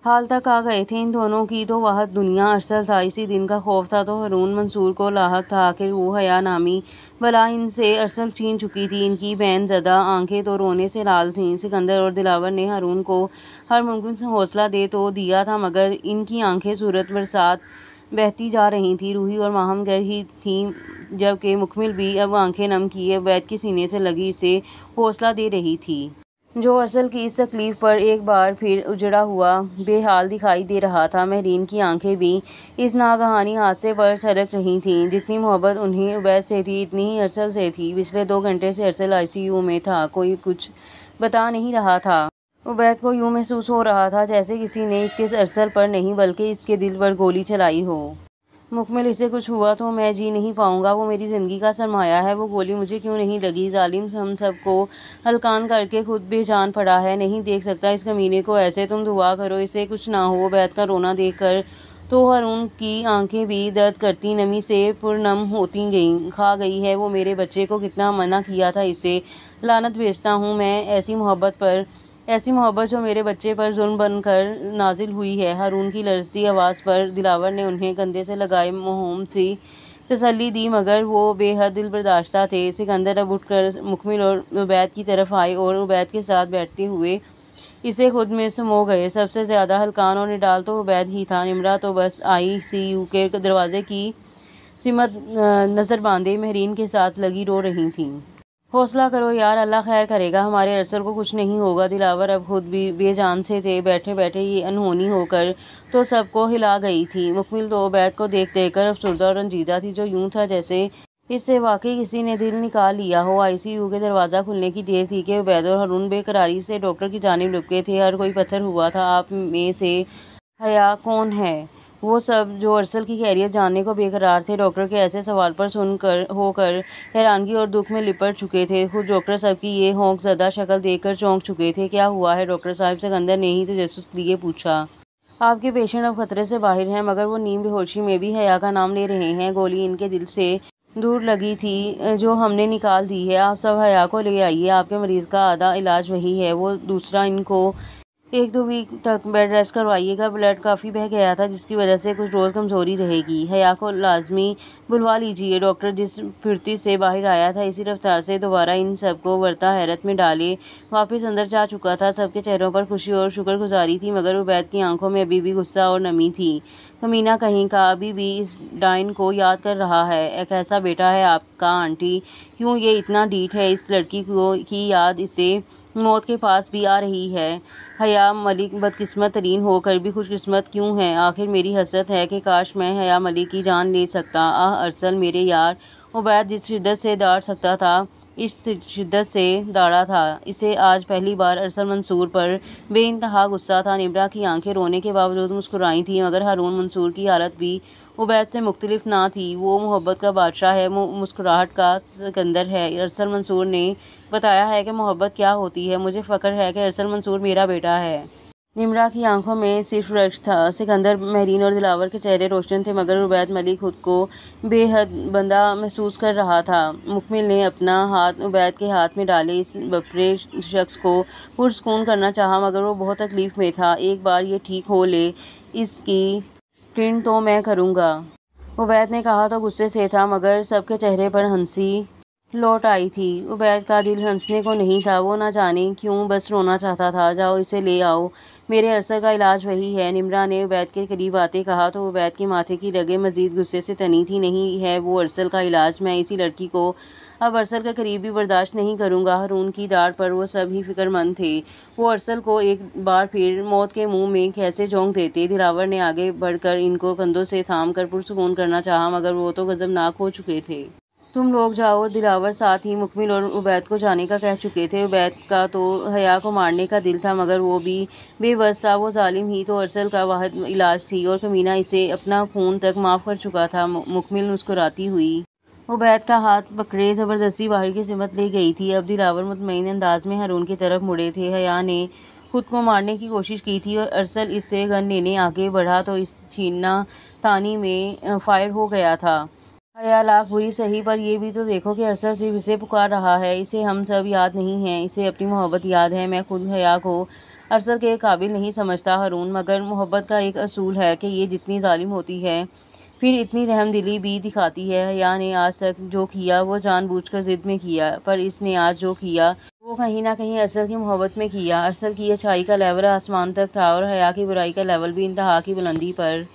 हाल तक आ गए थे इन दोनों की तो वह दुनिया। अरसल था, इसी दिन का खौफ था तो हारून मंसूर को लाहक था। आखिर वो हया नामी बला इनसे अरसल छीन चुकी थी। इनकी बैन ज़दा आंखें तो रोने से लाल थीं। सिकंदर और दिलावर ने हारून को हर मुमकिन हौसला दे तो दिया था, मगर इनकी आंखें सूरत बरसात बहती जा रही थी। रूही और माहम गर ही थीं, जबकि मुकमिल भी अब आंखें नम किए उबैद के सीने से लगी इसे हौसला दे रही थी, जो अरसल की इस तकलीफ़ पर एक बार फिर उजड़ा हुआ बेहाल दिखाई दे रहा था। महरीन की आंखें भी इस नागहानी हादसे पर छलक रही थीं। जितनी मोहब्बत उन्हें उबैद से थी, इतनी ही अरसल से थी। पिछले 2 घंटे से अरसल आईसीयू में था, कोई कुछ बता नहीं रहा था। उबैद को यूँ महसूस हो रहा था जैसे किसी ने इसके अरसल पर नहीं बल्कि इसके दिल पर गोली चलाई हो। मुकमिल, इसे कुछ हुआ तो मैं जी नहीं पाऊंगा। वो मेरी ज़िंदगी का सरमाया है। वो गोली मुझे क्यों नहीं लगी? जालिम हम सबको हलकान करके खुद बेजान पड़ा है। नहीं देख सकता इस कमीने को ऐसे। तुम दुआ करो इसे कुछ ना हो। उबैद का रोना देखकर तो हारून की आंखें भी दर्द करती नमी से पुरनम होती गईं। खा गई है वो मेरे बच्चे को। कितना मना किया था इसे। लानत भेजता हूँ मैं ऐसी मोहब्बत जो मेरे बच्चे पर जुल्म बनकर नाजिल हुई है। हारून की लरजती आवाज़ पर दिलावर ने उन्हें कंधे से लगाए मोहम सी तसल्ली दी, मगर वो बेहद दिलबर्दाश्ता थे। सिकंदर अब उठकर मुकमिल और उबैद की तरफ आए और उबैद के साथ बैठते हुए इसे खुद में समो गए। सबसे ज़्यादा हलकान और निडाल तो उबैद ही था। निम्रा तो बस आईसीयू के दरवाजे की सिमत नज़र बांधे महरीन के साथ लगी रो रही थीं। हौसला करो यार, अल्लाह खैर करेगा, हमारे अरसल को कुछ नहीं होगा। दिलावर अब खुद भी बेजान से थे। बैठे बैठे ये अनहोनी होकर तो सबको हिला गई थी। मुकमिल तो उबैद को देख देख कर अफसुर्दा और रंजीदा थी, जो यूं था जैसे इससे वाकई किसी ने दिल निकाल लिया हो। आईसीयू के दरवाज़ा खुलने की देर थी कि उबैद और हारून बेकरारी से डॉक्टर की जानिब लुढ़के थे। हर कोई पत्थर हुआ था। आप में से हया कौन है? वो सब जो अरसल की खैरियत जानने को बेकरार थे, डॉक्टर के ऐसे सवाल पर सुनकर होकर हैरानगी और दुख में लिपट चुके थे। खुद डॉक्टर साहब की ये खौफजदा शक्ल देखकर चौंक चुके थे। क्या हुआ है डॉक्टर साहब? सिकंदर ने ही तजस्सुस लिए पूछा। आपके पेशेंट अब खतरे से बाहर हैं, मगर वो नीम बेहोशी में भी हया का नाम ले रहे हैं। गोली इनके दिल से दूर लगी थी जो हमने निकाल दी है। आप सब हया को ले आइए। आपके मरीज़ का आधा इलाज वही है, वो दूसरा इनको 1-2 वीक तक बेड रेस्ट करवाइएगा। ब्लड काफ़ी बह गया था, जिसकी वजह से कुछ रोज़ कमज़ोरी रहेगी। हया को लाजमी बुलवा लीजिए। डॉक्टर जिस फुर्ती से बाहर आया था, इसी रफ्तार से दोबारा इन सबको वर्ता हैरत में डाले वापस अंदर जा चुका था। सबके चेहरों पर खुशी और शुक्रगुजारी थी, मगर उबैद की आंखों में अभी भी गुस्सा और नमी थी। कमीना कहीं का अभी भी इस डाइन को याद कर रहा है। एक ऐसा बेटा है आपका आंटी, क्यों ये इतना ढीठ है? इस लड़की की याद इसे मौत के पास भी आ रही है। हया मलिक बदकिस्मत तरीन होकर भी खुशकिस्मत क्यों है? आखिर मेरी हसरत है कि काश मैं हया मलिक की जान ले सकता। आह अरसल मेरे यार। उबैद जिस शिद्दत से दाड़ सकता था, इस शिद्दत से दाड़ा था। इसे आज पहली बार अरसल मंसूर पर बेइंतहा गुस्सा था। निब्रा की आंखें रोने के बावजूद मुस्कुराई थीं, मगर हारून मंसूर की हालत भी उबैद से मुख्तलिफ ना थी। वो मोहब्बत का बादशाह है, मुस्कुराहट का सिकंदर है। अरसल मंसूर ने बताया है कि मोहब्बत क्या होती है। मुझे फ़ख्र है कि अरसल मंसूर मेरा बेटा है। निम्रा की आंखों में सिर्फ रश्क था। सिकंदर, महरीन और दिलावर के चेहरे रोशन थे, मगर उबैद मलिक खुद को बेहद बंदा महसूस कर रहा था। मुकमिल ने अपना हाथ उबैद के हाथ में डाले इस बपरे शख्स को पुरसकून करना चाहा, मगर वो बहुत तकलीफ़ में था। एक बार ये ठीक हो ले, इसकी ट्रीट तो मैं करूँगा, उबैद ने कहा तो गुस्से से था, मगर सबके चेहरे पर हंसी लौट आई थी। उबैद का दिल हंसने को नहीं था। वो ना जाने क्यों बस रोना चाहता था। जाओ इसे ले आओ, मेरे अरसल का इलाज वही है। निम्रा ने उबैद के करीब आते कहा तो उबैद के माथे की रगें मजीद गुस्से से तनी थी। नहीं है वो अरसल का इलाज, मैं इसी लड़की को अब अरसल के करीब भी बर्दाश्त नहीं करूँगा। हारून की दाढ़ पर वो सब ही फिक्रमंद थे। वो अरसल को एक बार फिर मौत के मुंह में कैसे झोंक देते। दिलावर ने आगे बढ़कर इनको कंधों से थाम कर पुरसुकून करना चाहा, मगर वो तो गजबनाक हो चुके थे। तुम लोग जाओ। दिलावर साथ ही मुकमिल और उबैद को जाने का कह चुके थे। उबैद का तो हया को मारने का दिल था, मगर वो भी बेबस था। वो जालिम ही तो अरसल का वाहिद इलाज थी, और कमीना इसे अपना खून तक माफ़ कर चुका था। मुकमिल मुस्कुराती हुई उबैद का हाथ पकड़े ज़बरदस्ती बाहर की सिमत ले गई थी। अब दिलावर मुतमईन अंदाज में हारून की तरफ मुड़े थे। हया ने खुद को मारने की कोशिश की थी, और अरसल इससे गन लेने आगे बढ़ा तो इस छीना तानी में फायर हो गया था। हया लाख बुरी सही, पर ये भी तो देखो कि अरसल सिर्फ इसे पुकार रहा है। इसे हम सब याद नहीं हैं, इसे अपनी मोहब्बत याद है। मैं खुद हया को अरसल के काबिल नहीं समझता हारून, मगर मोहब्बत का एक असूल है कि ये जितनी जालिम होती है फिर इतनी रहमदिली भी दिखाती है। हया ने आज तक जो किया वो जानबूझकर ज़िद में किया, पर इसने आज जो किया वो कहीं ना कहीं अरसल की मोहब्बत में किया। अरसल की अच्छाई का लेवल आसमान तक था और हया की बुराई का लेवल भी इंतहा की बुलंदी पर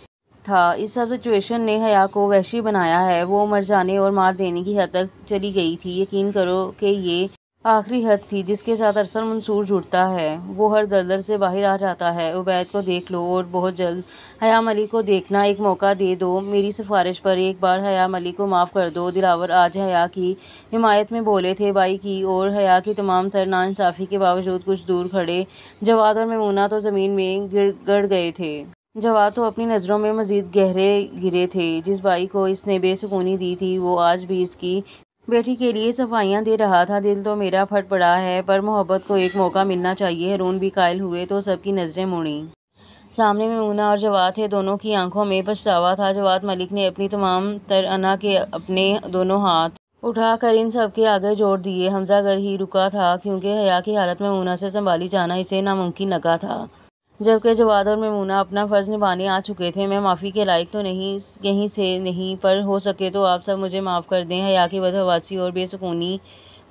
था। इस सब सिचुएशन ने हया को वहशी बनाया है। वो मर जाने और मार देने की हद तक चली गई थी। यकीन करो कि ये आखिरी हद थी जिसके साथ अरसल मंसूर जुड़ता है। वो हर दलदल से बाहर आ जाता है। उबैद को देख लो और बहुत जल्द हया मलिक को देखना, एक मौका दे दो। मेरी सिफारिश पर एक बार हया मलिक को माफ़ कर दो। दिलावर आज हया की हिमायत में बोले थे। बाई की और हया की तमाम तर नाइंसाफ़ी के बावजूद कुछ दूर खड़े जवाद और मैमूना तो ज़मीन में गड़ गए थे। जवाद तो अपनी नज़रों में मज़ीद गहरे गिरे थे। जिस बाई को इसने बेसुकूनी दी थी वो आज भी इसकी बेटी के लिए सफाइयाँ दे रहा था। दिल तो मेरा फट पड़ा है, पर मोहब्बत को एक मौका मिलना चाहिए। हारून भी कायल हुए तो सबकी नज़रें मुड़ी। सामने मैमूना और जवाद थे। दोनों की आंखों में पछतावा था। जवाद मलिक ने अपनी तमाम तर अना के अपने दोनों हाथ उठाकर इन सब के आगे जोड़ दिए। हमजा घर ही रुका था क्योंकि हया की हालत मैमूना से संभाली जाना इसे नामुमकिन लगा था, जबकि जवाद और मैमूना अपना फ़र्ज़ निभाने आ चुके थे। मैं माफ़ी के लायक तो नहीं, कहीं से नहीं, पर हो सके तो आप सब मुझे माफ़ कर दें। हया की बदहवासी और बेसुकूनी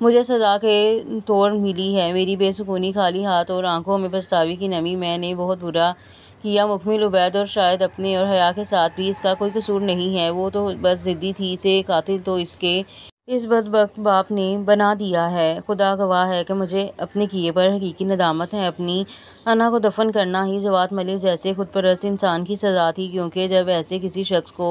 मुझे सज़ा के तौर मिली है। मेरी बेसुकूनी, खाली हाथ और आंखों में पछतावे की नमी, मैंने बहुत बुरा किया। मुकम्मिल उबैद और शायद अपने और हया के साथ भी इसका कोई कसूर नहीं है। वो तो बस ज़िद्दी थी। इसे कातिल तो इसके इस बदबख्त बाप ने बना दिया है। खुदा गवाह है कि मुझे अपने किए पर हकीकी नदामत है। अपनी अना को दफन करना ही जवाद मलिक जैसे खुदपरस्त इंसान की सज़ा थी, क्योंकि जब ऐसे किसी शख्स को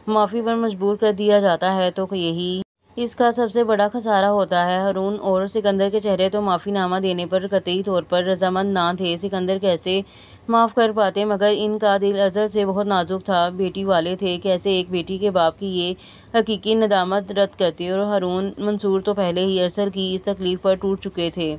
माफ़ी पर मजबूर कर दिया जाता है तो यही इसका सबसे बड़ा खसारा होता है। हारून और सिकंदर के चेहरे तो माफ़ीनामा देने पर कतई तौर पर रजामंद ना थे। सिकंदर कैसे माफ़ कर पाते, मगर इनका दिल अज़ल से बहुत नाजुक था। बेटी वाले थे, कैसे एक बेटी के बाप की ये हकीकी नदामत रद्द करते। और हारून मंसूर तो पहले ही अरसल की इस तकलीफ़ पर टूट चुके थे।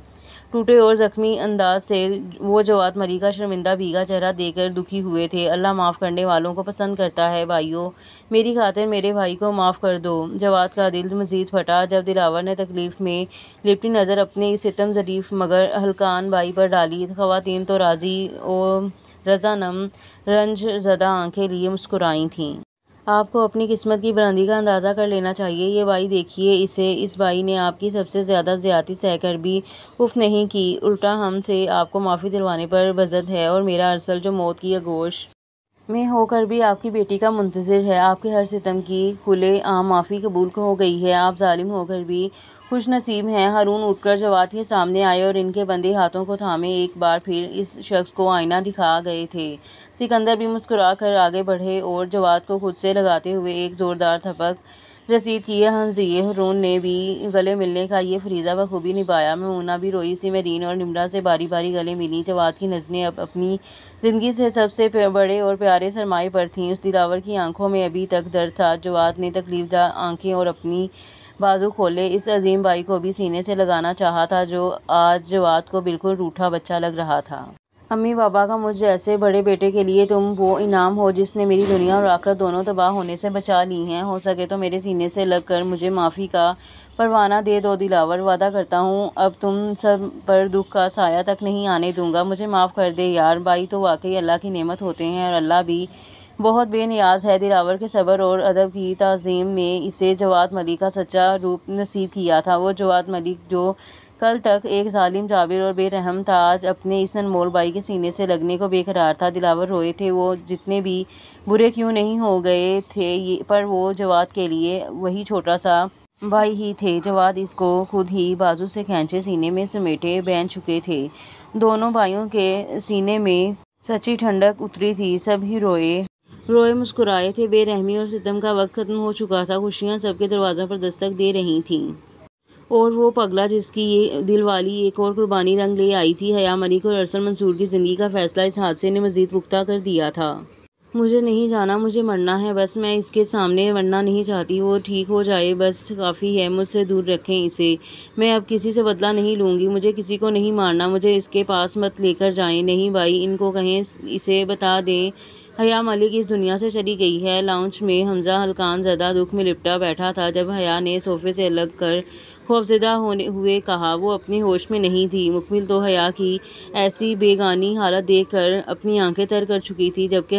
टूटे और ज़ख्मी अंदाज से वो जवाद मलिक का शर्मिंदा भीगा चेहरा देखकर दुखी हुए थे। अल्लाह माफ़ करने वालों को पसंद करता है। भाइयों, मेरी खातिर मेरे भाई को माफ़ कर दो। जवाद का दिल मज़ीद फटा जब दिलावर ने तकलीफ़ में लिपटी नज़र अपने इस सितम ज़रीफ़ मगर हल्कान भाई पर डाली। ख़वातीन तो राज़ी और रज़ानम रंज ज़दा आंखें लिए मुस्कुराई थीं। आपको अपनी किस्मत की बुलंदी का अंदाज़ा कर लेना चाहिए। ये भाई देखिए इसे, इस भाई ने आपकी सबसे ज़्यादा ज़्यादती सहकर भी उफ़ नहीं की, उल्टा हमसे आपको माफ़ी दिलवाने पर बज़द है। और मेरा अरसल जो मौत की आगोश में होकर भी आपकी बेटी का मुंतज़िर है। आपके हर सितम की खुले आम माफ़ी कबूल हो गई है। आप जालिम होकर भी खुश नसीब हैं। हारून उठकर जवाद के सामने आए और इनके बंधे हाथों को थामे एक बार फिर इस शख्स को आईना दिखा गए थे। सिकंदर भी मुस्कुरा कर आगे बढ़े और जवाद को खुद से लगाते हुए एक ज़ोरदार थपक रसीद किए हंस दिए। हारून ने भी गले मिलने का ये फरीज़ा बखूबी निभाया। मैमूना भी रोई। सिमरीन और निम्रा से बारी बारी गले मिली। जवाद की नज़रें अब अपनी ज़िंदगी से सबसे बड़े और प्यारे सरमाए पर थीं। उस दिलावर की आंखों में अभी तक दर्द था। जवाद ने तकलीफ़दा आंखें और अपनी बाजू खोले। इस अजीम भाई को भी सीने से लगाना चाहा था जो आज जवाद को बिल्कुल रूठा बच्चा लग रहा था। अम्मी बाबा का मुझ जैसे बड़े बेटे के लिए तुम वो इनाम हो जिसने मेरी दुनिया और आखिरत दोनों तबाह होने से बचा ली हैं। हो सके तो मेरे सीने से लग कर मुझे माफ़ी का परवाना दे दो दिलावर। वादा करता हूँ अब तुम सब पर दुख का साया तक नहीं आने दूंगा। मुझे माफ़ कर दे यार। भाई तो वाकई अल्लाह की नेमत होते हैं और अल्लाह भी बहुत बेनियाज है। दिलावर के सब्र और अदब की ताज़ीम में इसे जवाद मलिक का सच्चा रूप नसीब किया था। वो जवाद मलिक जो कल तक एक जालिम, जाबिर और बेरहम था, आज अपने इस अनमोल भाई के सीने से लगने को बेकरार था। दिलावर रोए थे। वो जितने भी बुरे क्यों नहीं हो गए थे, पर वो जवाद के लिए वही छोटा सा भाई ही थे। जवाद इसको खुद ही बाजू से खींचे सीने में समेटे बैठ चुके थे। दोनों भाइयों के सीने में सच्ची ठंडक उतरी थी। सभी रोए मुस्कुराए थे। बेरहमी और सितम का वक्त खत्म हो चुका था। खुशियाँ सबके दरवाज़ों पर दस्तक दे रही थीं और वो पगला जिसकी ये दिलवाली एक और कुर्बानी रंग ले आई थी। हया मलिक और अरसल मंसूर की ज़िंदगी का फैसला इस हादसे ने मज़ीद पुख्ता कर दिया था। मुझे नहीं जाना, मुझे मरना है बस। मैं इसके सामने मरना नहीं चाहती। वो ठीक हो जाए बस काफ़ी है। मुझसे दूर रखें इसे। मैं अब किसी से बदला नहीं लूँगी। मुझे किसी को नहीं मारना। मुझे इसके पास मत लेकर जाएं। नहीं भाई, इनको कहें इसे बता दें हया मलिक इस दुनिया से चली गई है। लाउंज में हमजा हलकान ज़दा दुख में लिपटा बैठा था जब हया ने सोफे से अलग कर खौफजदा होने हुए कहा। वो अपनी होश में नहीं थी। मुकबिल तो हया की ऐसी बेगानी हालत देखकर अपनी आंखें तर कर चुकी थी, जबकि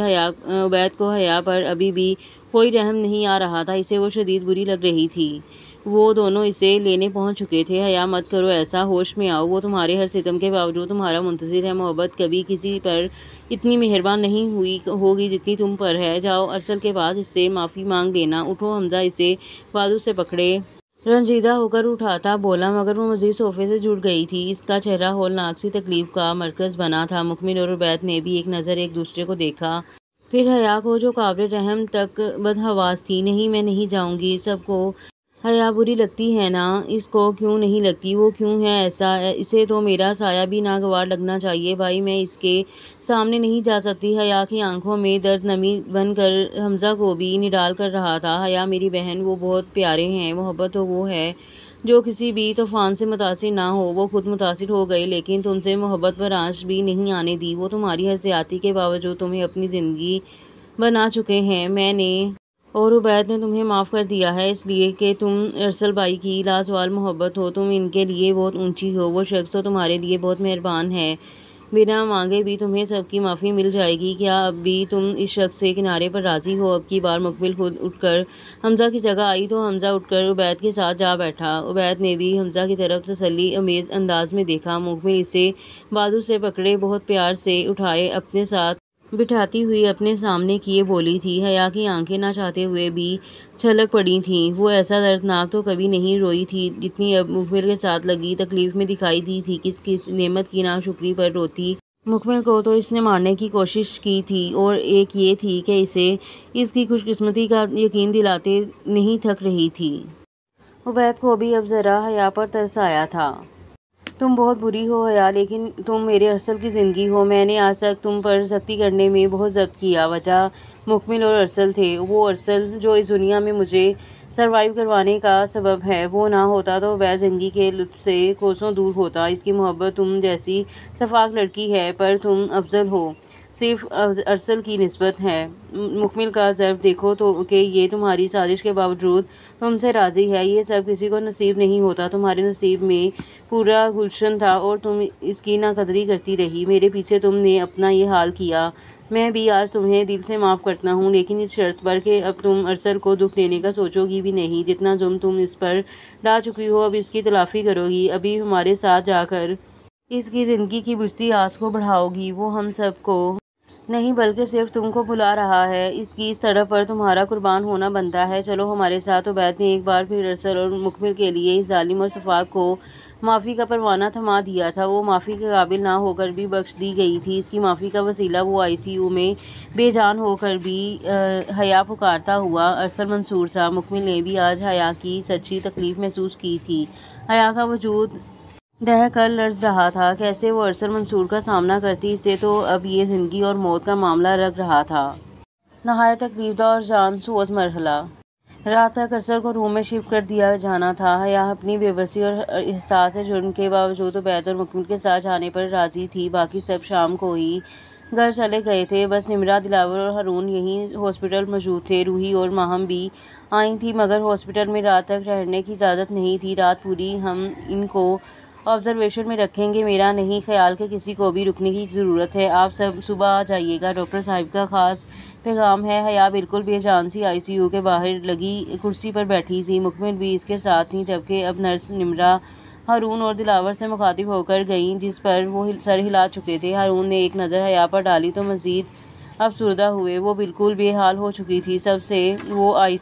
उबैद को हया पर अभी भी कोई रहम नहीं आ रहा था। इसे वो शदीद बुरी लग रही थी। वो दोनों इसे लेने पहुंच चुके थे। हया मत करो ऐसा, होश में आओ। वो तुम्हारे हर सितम के बावजूद तुम्हारा मुंतज़िर है। मोहब्बत कभी किसी पर इतनी मेहरबान नहीं हुई होगी जितनी तुम पर है। जाओ अरसल के पास, इससे माफ़ी मांग लेना। उठो। हमजा इसे बाजू से पकड़े रंजीदा होकर उठाता बोला, मगर वो मज़ीद सोफे से जुड़ गई थी। इसका चेहरा होलनाक सी तकलीफ का मरकज़ बना था। मुकमिल और उबैद ने भी एक नज़र एक दूसरे को देखा, फिर हया को जो काबिल रहम तक बदहवास थी। नहीं, मैं नहीं जाऊंगी। सबको हया बुरी लगती है ना, इसको क्यों नहीं लगती? वो क्यों है ऐसा? इसे तो मेरा साया भी नागवार लगना चाहिए। भाई, मैं इसके सामने नहीं जा सकती। हया की आंखों में दर्द नमी बनकर हमजा को भी निडाल कर रहा था। हया मेरी बहन, वो बहुत प्यारे हैं। मोहब्बत तो वो है जो किसी भी तूफ़ान से मुतासिर ना हो। वो खुद मुतासिर हो गए, लेकिन तुमसे मोहब्बत पर आंच भी नहीं आने दी। वो तुम्हारी हर ज़्यादती के बावजूद तुम्हें अपनी ज़िंदगी बना चुके हैं। मैंने और उबैद ने तुम्हें माफ़ कर दिया है, इसलिए कि तुम अरसल भाई की लाजवाल मोहब्बत हो। तुम इनके लिए बहुत ऊंची हो। वो शख्स तो तुम्हारे लिए बहुत मेहरबान है। बिना मांगे भी तुम्हें सबकी माफ़ी मिल जाएगी। क्या अब भी तुम इस शख्स से किनारे पर राज़ी हो? अब की बार मुकबिल खुद उठकर हमजा की जगह आई तो हमजा उठकर उबैद के साथ जा बैठा। उबैद ने भी हमजा की तरफ तसल्ली अमेज़ अंदाज में देखा। मुकबिल इसे बाजू से पकड़े बहुत प्यार से उठाए अपने साथ बिठाती हुई अपने सामने किए बोली थी। हया की आंखें ना चाहते हुए भी छलक पड़ी थीं। वो ऐसा दर्दनाक तो कभी नहीं रोई थी जितनी अब मुकबिल के साथ लगी तकलीफ में दिखाई दी थी। किस नेमत की नाशुक्री पर रोती। मुकबिल को तो इसने मारने की कोशिश की थी, और एक ये थी कि इसे इसकी खुशकिस्मती का यकीन दिलाते नहीं थक रही थी। उबैद को भी अब ज़रा हया पर तरस आया था। तुम बहुत बुरी हो हया, लेकिन तुम मेरे अरसल की ज़िंदगी हो। मैंने आज तक तुम पर सख्ती करने में बहुत ज़ब्त किया। वजह मुकमिल और अरसल थे। वो अरसल जो इस दुनिया में मुझे सरवाइव करवाने का सबब है। वो ना होता तो वह ज़िंदगी के लुत्फ़ से कोसों दूर होता। इसकी मोहब्बत तुम जैसी सफाक लड़की है, पर तुम अफजल हो सिर्फ अरसल की निस्बत है। मुकमिल का ज़र्फ देखो तो कि ये तुम्हारी साजिश के बावजूद तुमसे राज़ी है। ये सब किसी को नसीब नहीं होता। तुम्हारे नसीब में पूरा गुलशन था और तुम इसकी नाकदरी करती रही। मेरे पीछे तुमने अपना ये हाल किया। मैं भी आज तुम्हें दिल से माफ़ करता हूँ, लेकिन इस शर्त पर कि अब तुम अरसल को दुख देने का सोचोगी भी नहीं। जितना जुल्म तुम इस पर डाल चुकी हो, अब इसकी तलाफ़ी करोगी। अभी हमारे साथ जाकर इसकी ज़िंदगी की बुझती आस को बढ़ाओगी। वो हम सबको नहीं बल्कि सिर्फ तुमको बुला रहा है। इसकी इस तरफ पर तुम्हारा कुर्बान होना बनता है। चलो हमारे साथ। उबैद ने एक बार फिर अरसल और मुकबिल के लिए इस जालिम और सफाक को माफ़ी का परवाना थमा दिया था। वो माफ़ी के काबिल ना होकर भी बख्श दी गई थी। इसकी माफ़ी का वसीला वो ICU में बेजान होकर भी हया पुकारता हुआ अरसल मंसूर था। मुकबिल ने भी आज हया की सच्ची तकलीफ़ महसूस की थी। हया का वजूद दह कर लर्ज़ रहा था। कैसे वो अरसल मंसूर का सामना करती? इसे तो अब ये ज़िंदगी और मौत का मामला लग रहा था। नहायत तकलीफ़दा और जान सोच मरहला। रात तक अरसल को रूम में शिफ्ट कर दिया जाना था। हया अपनी बेबसी और एहसास जुर्म के बावजूद उबैद और मुकमिल के साथ जाने पर राज़ी थी। बाकी सब शाम को ही घर चले गए थे। बस निमरा, दिलावर और हारून यहीं हॉस्पिटल मौजूद थे। रूही और माहम भी आई थी, मगर हॉस्पिटल में रात तक रहने की इजाज़त नहीं थी। रात पूरी हम इनको ऑब्जर्वेशन में रखेंगे। मेरा नहीं ख्याल कि किसी को भी रुकने की ज़रूरत है। आप सब सुबह आ जाइएगा। डॉक्टर साहिब का ख़ास पैगाम है। हया बिल्कुल बेजान सी ICU के बाहर लगी कुर्सी पर बैठी थी। मुकमिल भी इसके साथ थी, जबकि अब नर्स निमरा हारून और दिलावर से मुखातिब होकर गईं, जिस पर वो सर हिला चुके थे। हारून ने एक नज़र हया पर डाली तो मज़ीद अफसुर्दा हुए। वो बिल्कुल बेहाल हो चुकी थी। सबसे वो आई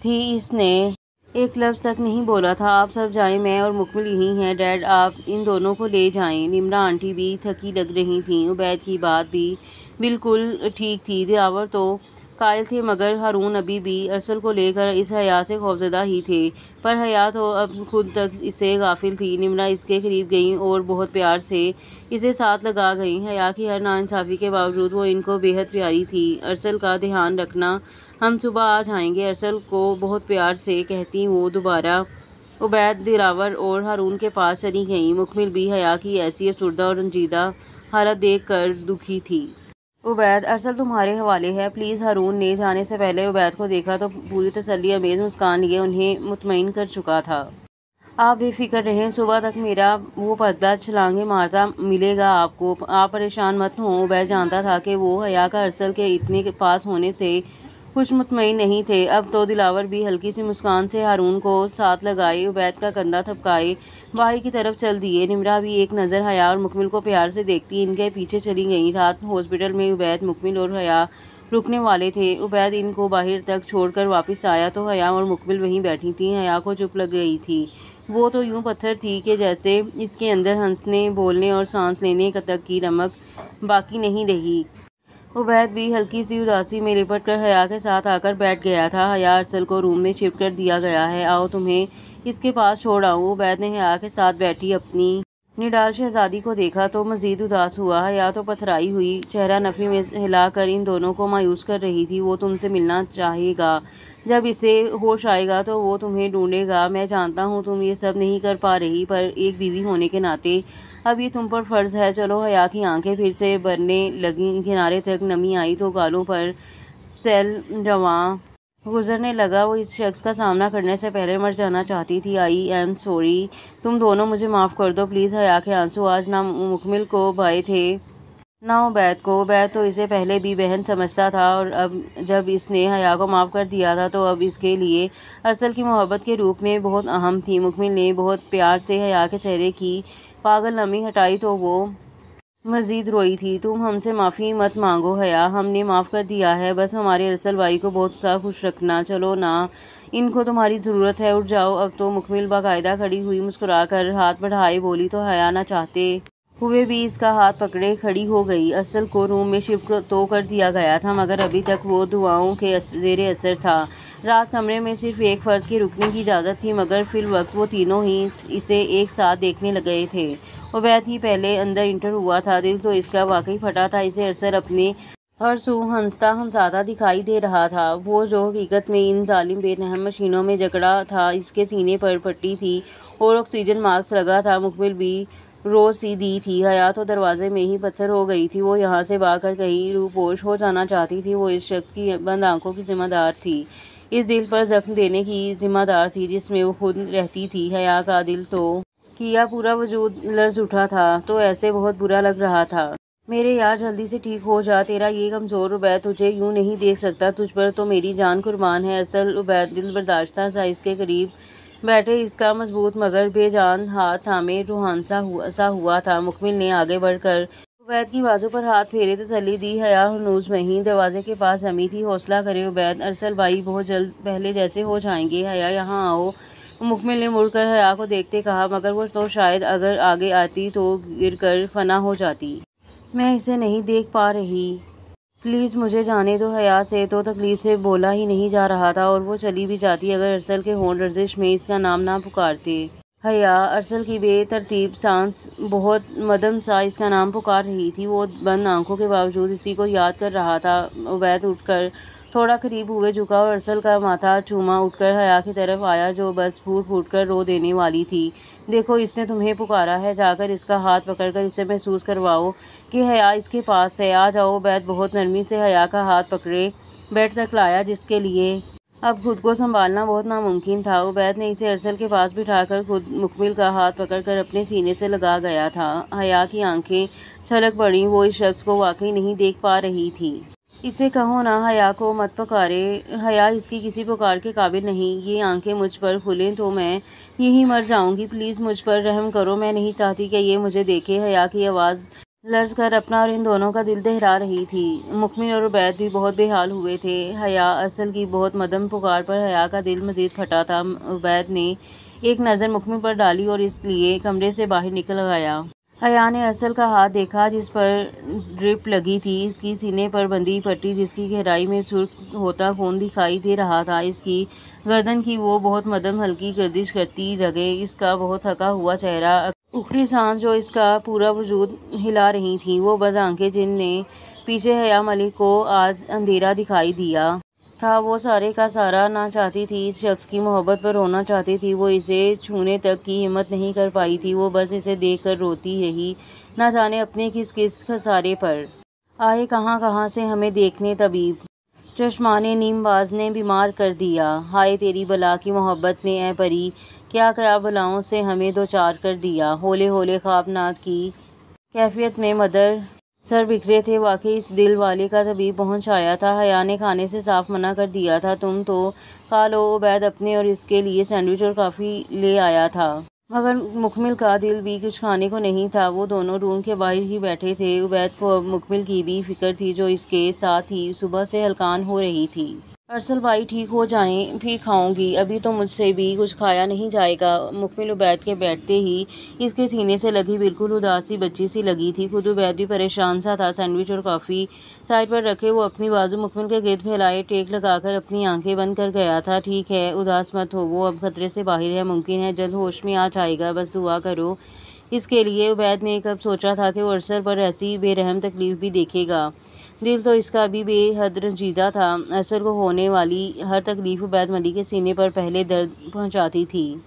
थी। इसने एक लफ्ज़ तक नहीं बोला था। आप सब जाएं, मैं और मुकमिल यहीं हैं। डैड, आप इन दोनों को ले जाएं। निमरा आंटी भी थकी लग रही थीं। उबैद की बात भी बिल्कुल ठीक थी। दिलावर तो कायल थे, मगर हारून अभी भी अरसल को लेकर इस हया से खौफजदा ही थे। पर हया तो अब खुद तक इससे गाफिल थी। निमरा इसके करीब गईं और बहुत प्यार से इसे साथ लगा गईं। हया की हर नाइंसाफ़ी के बावजूद वो इनको बेहद प्यारी थी। अरसल का ध्यान रखना, हम सुबह आ जाएंगे, अरसल को बहुत प्यार से कहती वो दोबारा उबैद, दिलावर और हारून के पास चली गईं। मुकमिल भी हया की ऐसी अफसुर्दा और रंजीदा हालत देख कर दुखी थी। उबैद, अरसल तुम्हारे हवाले है प्लीज़। हारून ने जाने से पहले उबैद को देखा तो पूरी तसल्ली अमेज़ मुस्कान लिए उन्हें मुतमईन कर चुका था। आप बेफिक्र रहें, सुबह तक मेरा वो पगला छलांगे मारता मिलेगा आपको, आप परेशान मत हों। उबैद जानता था कि वो हया का अरसल के इतने पास होने से कुछ मुतमईन नहीं थे। अब तो दिलावर भी हल्की सी मुस्कान से हारून को साथ लगाए उबैद का कंधा थपकाए बाहर की तरफ चल दिए। निमरा भी एक नज़र हया और मुकमिल को प्यार से देखती इनके पीछे चली गई। रात हॉस्पिटल में उबैद, मुकमिल और हया रुकने वाले थे। उबैद इनको बाहर तक छोड़कर वापस आया तो हया और मुकमिल वहीं बैठी थीं। हया को चुप लग गई थी। वो तो यूं पत्थर थी कि जैसे इसके अंदर हंसने, बोलने और सांस लेने तक की रमक बाकी नहीं रही। उबैद भी हल्की सी उदासी में लिपट कर हया के साथ आकर बैठ गया था। हया, अरसल को रूम में शिफ्ट कर दिया गया है, आओ तुम्हें इसके पास छोड़ आऊँ। उबैद ने हया के साथ बैठी अपनी निडाल शहजादी को देखा तो मजीद उदास हुआ। हया तो पथराई हुई चेहरा नफी में हिलाकर इन दोनों को मायूस कर रही थी। वो तुमसे मिलना चाहेगा, जब इसे होश आएगा तो वो तुम्हें ढूंढेगा। मैं जानता हूँ तुम ये सब नहीं कर पा रही, पर एक बीवी होने के नाते अब ये तुम पर फ़र्ज़ है। चलो। हया की आंखें फिर से भरने लगीं, किनारे तक नमी आई तो गालों पर सेल रवां गुजरने लगा। वो इस शख्स का सामना करने से पहले मर जाना चाहती थी। आई एम सॉरी, तुम दोनों मुझे माफ़ कर दो प्लीज़। हया के आंसू आज ना मुकमिल को भाए थे ना उबैद को। उबैद तो इसे पहले भी बहन समझता था और अब जब इसने हया को माफ़ कर दिया था तो अब इसके लिए अरसल की मोहब्बत के रूप में बहुत अहम थी। मुकमिल ने बहुत प्यार से हया के चेहरे की पागल नमी हटाई तो वो मज़ीद रोई थी। तुम हमसे माफ़ी मत मांगो हया, हमने माफ़ कर दिया है, बस हमारे अरसल भाई को बहुत सा खुश रखना। चलो ना, इनको तुम्हारी ज़रूरत है, उठ जाओ अब तो। मुकमिल बाकायदा खड़ी हुई, मुस्कुराकर हाथ बढ़ाए बोली तो हया ना चाहते हुए भी इसका हाथ पकड़े खड़ी हो गई। अरसल को रूम में शिफ्ट तो कर दिया गया था मगर अभी तक वो दुआओं के ज़ेरे असर था। रात कमरे में सिर्फ एक फ़र्द के रुकने की इजाज़त थी मगर फिर वक्त वो तीनों ही इसे एक साथ देखने लग गए थे। उबैद ही पहले अंदर इंटर हुआ था। दिल तो इसका वाकई फटा था। इसे अरसल अपने हर सू हंसता हंसाता दिखाई दे रहा था। वो जो हकीकत में इन जालिम बेरहम मशीनों में जकड़ा था, इसके सीने पर पट्टी थी और ऑक्सीजन मास्क लगा था। मुकमिल भी रोज़ सी दी थी। हया तो दरवाजे में ही पत्थर हो गई थी। वो यहाँ से भागकर कहीं रूपोश हो जाना चाहती थी। वो इस शख्स की बंद आंखों की जिम्मेदार थी, इस दिल पर जख्म देने की जिम्मेदार थी जिसमें वो खुद रहती थी। हया का दिल तो किया, पूरा वजूद लर्ज उठा था तो ऐसे बहुत बुरा लग रहा था। मेरे यार जल्दी से ठीक हो जा, तेरा ये कमज़ोर उबैद तुझे यूँ नहीं देख सकता, तुझ पर तो मेरी जान कुर्बान है। अरसल उबैद दिल बर्दाश्ता सा इसके करीब बैठे इसका मजबूत मगर बेजान हाथ थामे रूहानसा हुआ था। मुकमिल ने आगे बढ़कर उबैद की बाजू पर हाथ फेरे तसल्ली दी। हया हनूज वहीं दरवाजे के पास जमी थी। हौसला करे उबैद, अरसल भाई बहुत जल्द पहले जैसे हो जाएंगे। हया यहाँ आओ। मुकमिल ने मुड़कर हया को देखते कहा मगर वो तो शायद अगर आगे आती तो गिरकर फना हो जाती। मैं इसे नहीं देख पा रही, प्लीज़ मुझे जाने दो। हया से तो तकलीफ से बोला ही नहीं जा रहा था और वो चली भी जाती अगर अरसल के होंठ लर्जिश में इसका नाम ना पुकारते। हया, अरसल की बेतरतीब सांस बहुत मदम सा इसका नाम पुकार रही थी। वो बंद आंखों के बावजूद इसी को याद कर रहा था। उबैद उठकर थोड़ा करीब हुए, झुका और अरसल का माथा चूमा, उठकर हया की तरफ आया जो बस फूट फूट कर रो देने वाली थी। देखो इसने तुम्हें पुकारा है, जाकर इसका हाथ पकड़कर इसे महसूस करवाओ कि हया इसके पास है। आ जाओ। उबैद बहुत नरमी से हया का हाथ पकड़े बेड तक लाया जिसके लिए अब खुद को संभालना बहुत नामुमकिन था। उबैद ने इसे अरसल के पास बिठाकर खुद मुकमिल का हाथ पकड़कर अपने सीने से लगा गया था। हया की आंखें छलक पड़ी, वो इस शख्स को वाकई नहीं देख पा रही थी। इसे कहो ना हया को मत पुकारे, हया इसकी किसी पुकार के काबिल नहीं। ये आंखें मुझ पर खुलें तो मैं यहीं मर जाऊंगी, प्लीज़ मुझ पर रहम करो, मैं नहीं चाहती कि ये मुझे देखे। हया की आवाज़ लर्ज कर अपना और इन दोनों का दिल दहरा रही थी। मुकमिल और उबैद भी बहुत बेहाल हुए थे। हया अरसल की बहुत मदम पुकार पर हया का दिल मज़ीद फटा था। उबैद ने एक नज़र मुकमिल पर डाली और इसलिए कमरे से बाहर निकल गया। हया ने अरसल का हाथ देखा जिस पर ड्रिप लगी थी, इसकी सीने पर बंधी पट्टी जिसकी गहराई में सुर्ख होता खून दिखाई दे रहा था, इसकी गर्दन की वो बहुत मदम हल्की गर्दिश करती रगे, इसका बहुत थका हुआ चेहरा, उखड़ी सांस जो इसका पूरा वजूद हिला रही थी, वो बद आंखें जिनने पीछे हया मलिक को आज अंधेरा दिखाई दिया था। वो सारे का सारा ना चाहती थी, इस शख्स की मोहब्बत पर रोना चाहती थी। वो इसे छूने तक की हिम्मत नहीं कर पाई थी। वो बस इसे देखकर रोती रही, ना जाने अपने किस किस खसारे पर। आए कहाँ कहाँ से हमें देखने तबीब, चश्माने नीमबाज ने बीमार कर दिया। हाय तेरी बला की मोहब्बत ने ए परी, क्या क्या बलाओं से हमें दो चार कर दिया। होले होले ख्वाबनाक की कैफियत में मदर सर बिखरे थे। वाकई इस दिल वाले का तबीब पहुंच आया था। हया ने खाने से साफ मना कर दिया था। तुम तो खा लो। उबैद अपने और इसके लिए सैंडविच और काफ़ी ले आया था, मगर मुकमिल का दिल भी कुछ खाने को नहीं था। वो दोनों रूम के बाहर ही बैठे थे। उबैद को अब मुकमिल की भी फिक्र थी, जो इसके साथ ही सुबह से हलकान हो रही थी। अरसल भाई ठीक हो जाएं फिर खाऊंगी, अभी तो मुझसे भी कुछ खाया नहीं जाएगा। मुकमिल उबैद के बैठते ही इसके सीने से लगी बिल्कुल उदासी बच्ची सी लगी थी। खुद उबैद भी परेशान सा था। सैंडविच और कॉफ़ी साइड पर रखे वो अपनी बाजू मुकमिल के गिर्द फैलाए टेक लगाकर अपनी आंखें बंद कर गया था। ठीक है, उदास मत हो, वो अब खतरे से बाहर है, मुमकिन है जल्द होश में आ जाएगा, बस दुआ करो इसके लिए। उबैद ने कब सोचा था कि वो अरसल पर ऐसी बेरहम तकलीफ़ भी देखेगा। दिल तो इसका अभी बेहद रंजीदा था। अरसल को होने वाली हर तकलीफ़ उबैद मलिक के सीने पर पहले दर्द पहुंचाती थी।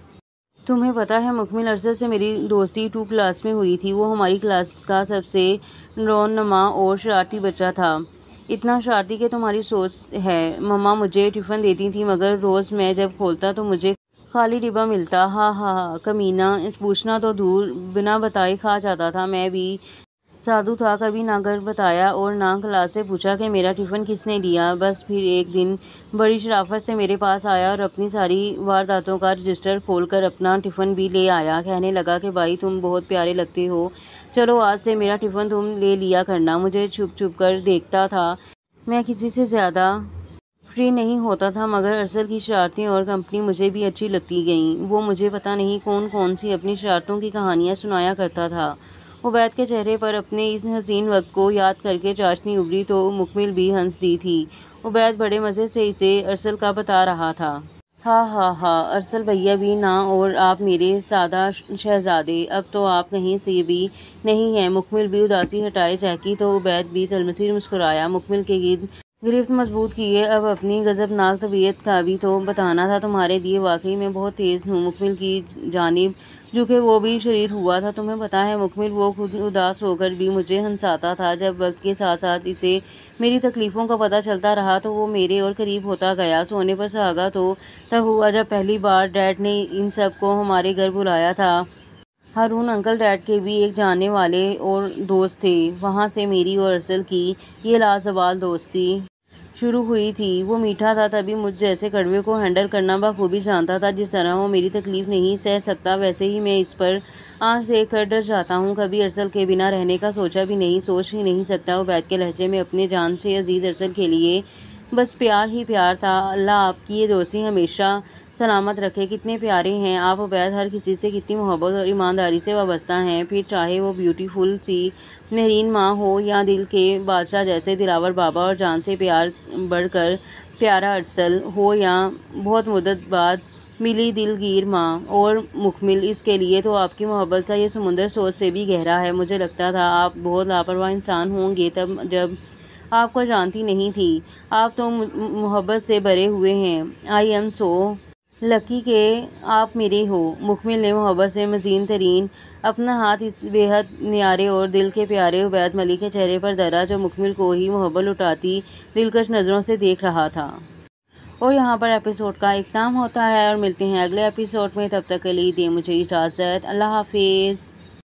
तुम्हें पता है मुकमिल, अरसल से मेरी दोस्ती 2 क्लास में हुई थी। वो हमारी क्लास का सबसे रौनमा और शरारती बच्चा था। इतना शरारती कि तुम्हारी सोच है। मम्मा मुझे टिफ़िन देती थी, मगर रोज़ मैं जब खोलता तो मुझे खाली डिब्बा मिलता। हा हा हा, कमीना, पूछना तो दूर बिना बताए खा जाता था। मैं भी साधु था, कभी ना घर बताया और ना क्लास से पूछा कि मेरा टिफ़िन किसने लिया। बस फिर एक दिन बड़ी शराफत से मेरे पास आया और अपनी सारी वारदातों का रजिस्टर खोलकर अपना टिफ़िन भी ले आया। कहने लगा कि भाई तुम बहुत प्यारे लगते हो, चलो आज से मेरा टिफ़िन तुम ले लिया करना। मुझे छुप छुप कर देखता था, मैं किसी से ज़्यादा फ्री नहीं होता था, मगर अरसल की शरारतें और कंपनी मुझे भी अच्छी लगती गईं। वो मुझे पता नहीं कौन कौन सी अपनी शरारतों की कहानियाँ सुनाया करता था। उबैद के चेहरे पर अपने इस हसीन वक्त को याद करके चाशनी उभरी तो मुकमिल भी हंस दी थी। उबैद बड़े मज़े से इसे अरसल का बता रहा था। हा हा हा, अरसल भैया भी ना, और आप मेरे सादा शहजादे, अब तो आप कहीं से भी नहीं हैं। मुकमिल भी उदासी हटाए झांकी तो उबैद भी तलमसीर मुस्कुराया। मुकमिल के गिरफ्त मजबूत किए। अब अपनी गज़बनाक तबीयत का भी तो बताना था तुम्हारे लिए। वाकई मैं बहुत तेज़ हूँ। मुकमिल की जानिब झुके वो भी शरीर हुआ था। तुम्हें पता है मुकमिल, वो खुद उदास होकर भी मुझे हंसाता था। जब वक्त के साथ साथ इसे मेरी तकलीफ़ों का पता चलता रहा तो वो मेरे और करीब होता गया। सोने पर सुहागा तो तब हुआ जब पहली बार डैड ने इन सब को हमारे घर बुलाया था। हारून अंकल डैड के भी एक जानने वाले और दोस्त थे। वहाँ से मेरी और अरसल की ये लाजवाब दोस्ती शुरू हुई थी। वो मीठा था, तभी मुझ जैसे कड़वे को हैंडल करना बखूबी जानता था। जिस तरह वो मेरी तकलीफ़ नहीं सह सकता, वैसे ही मैं इस पर आँच देख कर डर जाता हूँ। कभी अरसल के बिना रहने का सोचा भी नहीं, सोच ही नहीं सकता। उबैद के लहजे में अपने जान से अजीज़ अरसल के लिए बस प्यार ही प्यार था। अल्लाह आपकी ये दोस्ती हमेशा सलामत रखे। कितने प्यारे हैं आप उबैद, हर किसी से कितनी मोहब्बत और ईमानदारी से वाबस्ता हैं। फिर चाहे वो ब्यूटीफुल सी मेहरीन माँ हो या दिल के बादशाह जैसे दिलावर बाबा, और जान से प्यार बढ़कर प्यारा अरसल हो, या बहुत मुद्दत बाद मिली दिलगीर माँ और मुकमिल। इसके लिए तो आपकी मोहब्बत का ये समुंदर सोच से भी गहरा है। मुझे लगता था आप बहुत लापरवाह इंसान होंगे तब जब आपको जानती नहीं थी। आप तो मोहब्बत से भरे हुए हैं। आई एम सो लकी के आप मेरे हो। मुकमिल ने मोहब्बत से मज़ीद तरीन अपना हाथ इस बेहद न्यारे और दिल के प्यारे उबैद मलिक के चेहरे पर धरा, जो मुकमिल को ही मोहब्बत लुटाती दिलकश नज़रों से देख रहा था। और यहाँ पर एपिसोड का इख्ताम होता है और मिलते हैं अगले एपिसोड में। तब तक के लिए दें मुझे इजाज़त। अल्लाह हाफिज़।